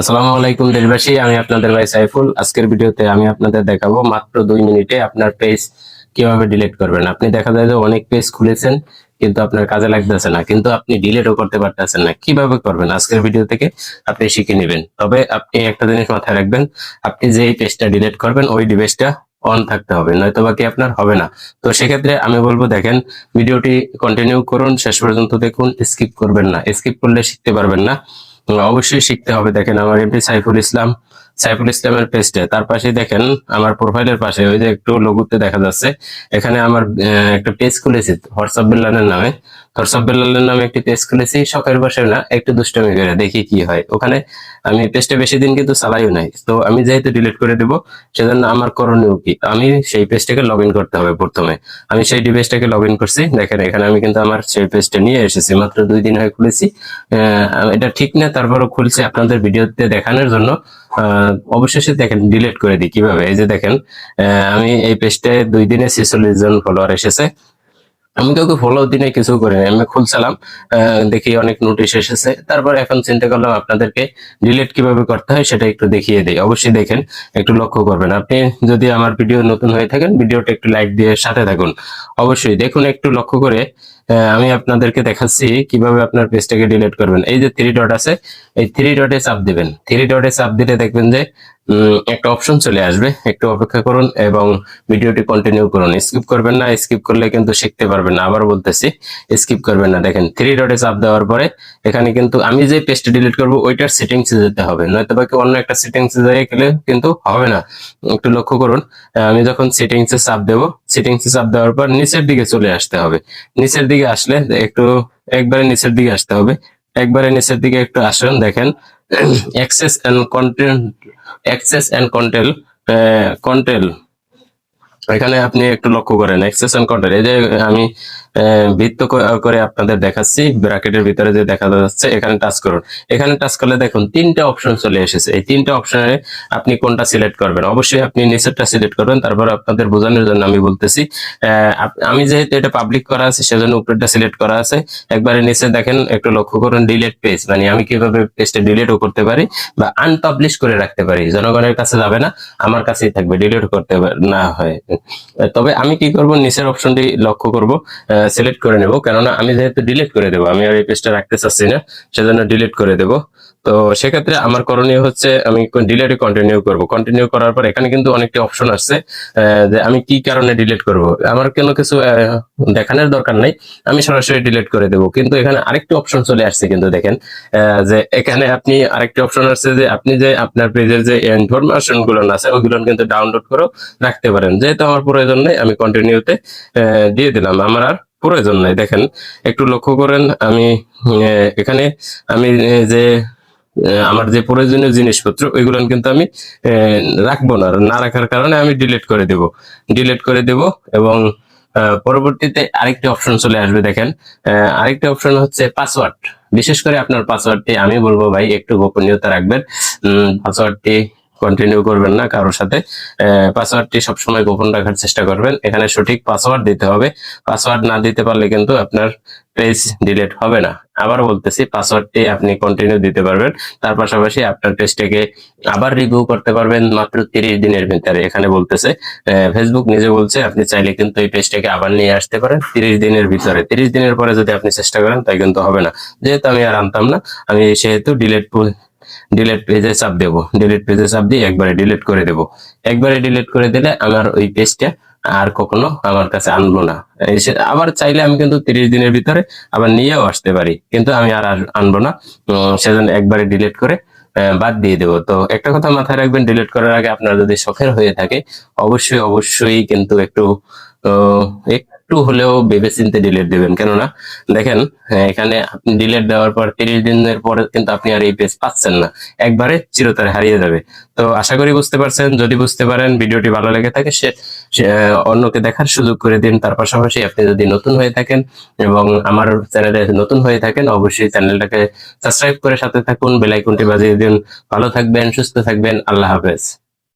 আসসালামু আলাইকুম দেশবাসী, আমি আপনাদের ভাই সাইফুল। আজকের ভিডিওতে আমি আপনাদের দেখাবো মাত্র 2 মিনিটে আপনার পেজ কিভাবে ডিলিট করবেন। আপনি দেখা যায় যে অনেক পেজ খুলেছেন কিন্তু আপনার কাজে লাগতেছে না, কিন্তু আপনি ডিলিটও করতে পারতেছেন না। কিভাবে করবেন আজকের ভিডিও থেকে আপনি শিখে নেবেন। তবে আপনি একটা জিনিস মাথায় রাখবেন, আপনি যে পেজটা ডিলিট করবেন ওই ডিভাইসটা অন থাকতে হবে, নয়তো বাকি আপনার হবে না। তো সেক্ষেত্রে আমি বলবো, দেখেন, ভিডিওটি কন্টিনিউ করুন, শেষ পর্যন্ত দেখুন, স্কিপ করবেন না। স্কিপ করলে শিখতে পারবেন না, অবশ্যই শিখতে হবে। দেখেন, আমার এমপি সাইফুল ইসলামের পেজটা, তার পাশে দেখেন আমার প্রোফাইলের পাশে ওই যে একটু লঘুতে দেখা যাচ্ছে, এখানে আমার একটা পেজ খুলেছি হোয়াটসঅ্যাপ বেলালের নামে একটি পেজ খুলেছি। শখের বসে না, একটু দুষ্টামি করে দেখি কি হয়। ওখানে আমি পেজটা বেশি দিন কিন্তু চালাইও নাই, তো আমি যেহেতু ডিলিট করে দিব, সেজন্য আমার করণীয় কি, আমি সেই পেজটাকে লগ ইন করতে হবে। প্রথমে আমি সেই ডিভাইসটাকে লগ ইন করছি। দেখেন, এখানে আমি কিন্তু আমার সেই পেজটা নিয়ে এসেছি, মাত্র 2 দিন হয়ে খুলেছি। এটা ঠিক না, তারপরও খুলছি আপনাদের ভিডিওতে দেখানোর জন্য। অবশেষে দেখেন ডিলিট করে দিই কিভাবে। এই যে দেখেন, আমি এই পেজটায় 2 দিনে 46 জন ফলোয়ার এসেছে। আমি কাউকে ফলো দিনে কিছু করিনি, আমি খুলছিলাম, দেখি অনেক নোটিশ এসেছে। তারপর এখন চিন্তা করলাম আপনাদেরকে ডিলিট কিভাবে করতে হয় সেটা একটু দেখিয়ে দিই। অবশ্যই দেখেন, একটু লক্ষ্য করবেন। আপনি যদি আমার ভিডিও নতুন হয়ে থাকেন, ভিডিওটা একটু লাইক দিয়ে সাথে থাকুন। অবশ্যই দেখুন, একটু লক্ষ্য করে আমি আপনাদেরকে দেখাচ্ছি কিভাবে আপনার পেজটাকে ডিলিট করবেন। এই যে 3 ডট আছে, এই 3 ডটে চাপ দিবেন। 3 ডটে চাপ দিলে দেখবেন যে একটা অপশন চলে আসবে। একটু অপেক্ষা করুন এবং ভিডিওটি কন্টিনিউ করুন। স্কিপ করবেন না, স্কিপ করলে কিন্তু শিখতে পারবেন না। আবার বলতেছি, স্কিপ করবেন না। দেখেন, 3 ডটে চাপ দেওয়ার পরে এখানে কিন্তু আমি যে পেজটা ডিলিট করব ওইটার সেটিংসে যেতে হবে, নয়তো বাকি অন্য একটা সেটিংসে যাই গেলে কিন্তু হবে না। একটু লক্ষ্য করুন, আমি যখন সেটিংসে চাপ দেবো, সেটিংসে চাপ দেওয়ার পর নিচের দিকে চলে আসতে হবে। নিচের দিকে আসলে একটু, একবারে নিচের দিকে আসতে হবে। একবারে নিচের দিকে একটু আসুন, দেখেন access and content, access and control, control, এখানে আপনি একটু লক্ষ্য করেন অ্যাক্সেস এন্ড কন্ট্রোল। এই যে আমি বৃত্ত করে আপনাদের দেখাচ্ছি, ব্র্যাকেটের ভিতরে যে দেখা যাচ্ছে, এখানে টাচ করুন। এখানে টাচ করলে দেখুন 3টা অপশন চলে এসেছে। এই 3টা অপশনে আপনি কোনটা সিলেক্ট করবেন? অবশ্যই আপনি নিচেরটা সিলেক্ট করবেন। তারপর আপনাদের বোঝানোর জন্য আমি বলতেছি, আমি যেহেতু এটা পাবলিক করা আছে সেজন্য উপরেরটা সিলেক্ট করা আছে। একবারে নিচে দেখেন, একটু লক্ষ্য করুন, ডিলিট পেজ, মানে আমি কিভাবে পেজটা ডিলিটও করতে পারি বা আনপাবলিশ করে রাখতে পারি। জনগণের কাছে যাবে না, আমার কাছেই থাকবে, ডিলিট করতে না হয়। তবে আমি কি করব, নিচের অপশনটি লক্ষ্য করব, সিলেক্ট করে নেব, কেননা আমি যেহেতু ডিলিট করে দেবো, আমি আর এই পেজটা রাখতে চাচ্ছি না, সেজন্য ডিলিট করে দেব। তো সেক্ষেত্রে আমার করণীয় হচ্ছে, আমি ডিলিটে কন্টিনিউ করব। কন্টিনিউ করার পর এখানে কিন্তু অনেকটি অপশন আসছে, যে আমি কি কারণে ডিলিট করব। আমার কোনো কিছু দেখানোর দরকার নাই, আমি সরাসরি ডিলিট করে দেব। কিন্তু এখানে আরেকটি অপশন চলে আসছে, কিন্তু দেখেন যে এখানে আপনি আরেকটি অপশন আসছে, যে আপনি যে আপনার পেজের যে ইনফরমেশন গুলো আছে ওইগুলো কিন্তু ডাউনলোড করে রাখতে পারেন। যেহেতু আমার প্রয়োজন নেই, আমি কন্টিনিউতে দিয়ে দিলাম, আমার আর প্রয়োজন নাই। দেখেন, একটু লক্ষ্য করেন, আমি এখানে আমি যে আমার যে প্রয়োজনীয় জিনিসপত্র ওইগুলো কিন্তু আমি রাখবো না। না রাখার কারণে আমি ডিলিট করে দেব। এবং পরবর্তীতে আরেকটি অপশন চলে আসবে। দেখেন, আরেকটি অপশন হচ্ছে পাসওয়ার্ড। বিশেষ করে আপনার পাসওয়ার্ডটি আমি বলবো ভাই একটু গোপনীয়তা রাখবেন। পাসওয়ার্ডটি কন্টিনিউ করবেন না কারোর সাথে। পাসওয়ার্ডটি সবসময় গোপন রাখার চেষ্টা করবেন। এখানে সঠিক পাসওয়ার্ড দিতে হবে। পাসওয়ার্ড না দিতে পারলে কিন্তু আপনার পেজ ডিলিট হবে না। আবার বলতেছি, পাসওয়ার্ডটি আপনি কন্টিনিউ দিতে পারবেন। তার পাশাপাশি আপনার পেজটাকে আবার রিভিউ করতে পারবেন মাত্র 30 দিনের ভিতরে। এখানে বলতেছে, ফেসবুক নিজে বলছে, আপনি চাইলে কিন্তু এই পেজটাকে আবার নিয়ে আসতে পারেন 30 দিনের ভিতরে। 30 দিনের পরে যদি আপনি চেষ্টা করেন তাই কিন্তু হবে না। যেহেতু আমি আর আনতাম না, আমি সেহেতু ডিলিট পেজে চাপ দেবো। ডিলিট পেজে চাপ দিয়ে একবারে ডিলিট করে দেবো। একবারে ডিলিট করে দিলে আমার ওই পেজটা আর কখনো আমার কাছে আনবো না। আবার চাইলে আমি কিন্তু 30 দিনের ভিতরে আবার নিয়েও আসতে পারি, কিন্তু আমি আর আনবো না। সেজন্য একবারে ডিলিট করে বাদ দিয়ে দেবো। তো একটা কথা মাথায় রাখবেন, ডিলিট করার আগে আপনার যদি শখের হয়ে থাকে, অবশ্যই অবশ্যই কিন্তু একটু হলেও ভেবেচিন্তে ডিলিট দেবেন। কেননা দেখেন, এখানে আপনি ডিলিট দেওয়ার পর 30 দিনের পরে কিন্তু আপনি আর এই পেজ পাচ্ছেন না, একবারে চিরতরে হারিয়ে যাবে। তো আশা করি বুঝতে পারছেন। যদি বুঝতে পারেন, ভিডিওটি ভালো লেগে থাকে, অন্যকে দেখার সুযোগ করে দিন। তার পাশাপাশি আপনি যদি নতুন হয়ে থাকেন এবং আমার চ্যানেলে নতুন হয়ে থাকেন, অবশ্যই চ্যানেলটাকে সাবস্ক্রাইব করে সাথে থাকুন, বেল আইকনটি বাজিয়ে দিন। ভালো থাকবেন, সুস্থ থাকবেন, আল্লাহ হাফেজ।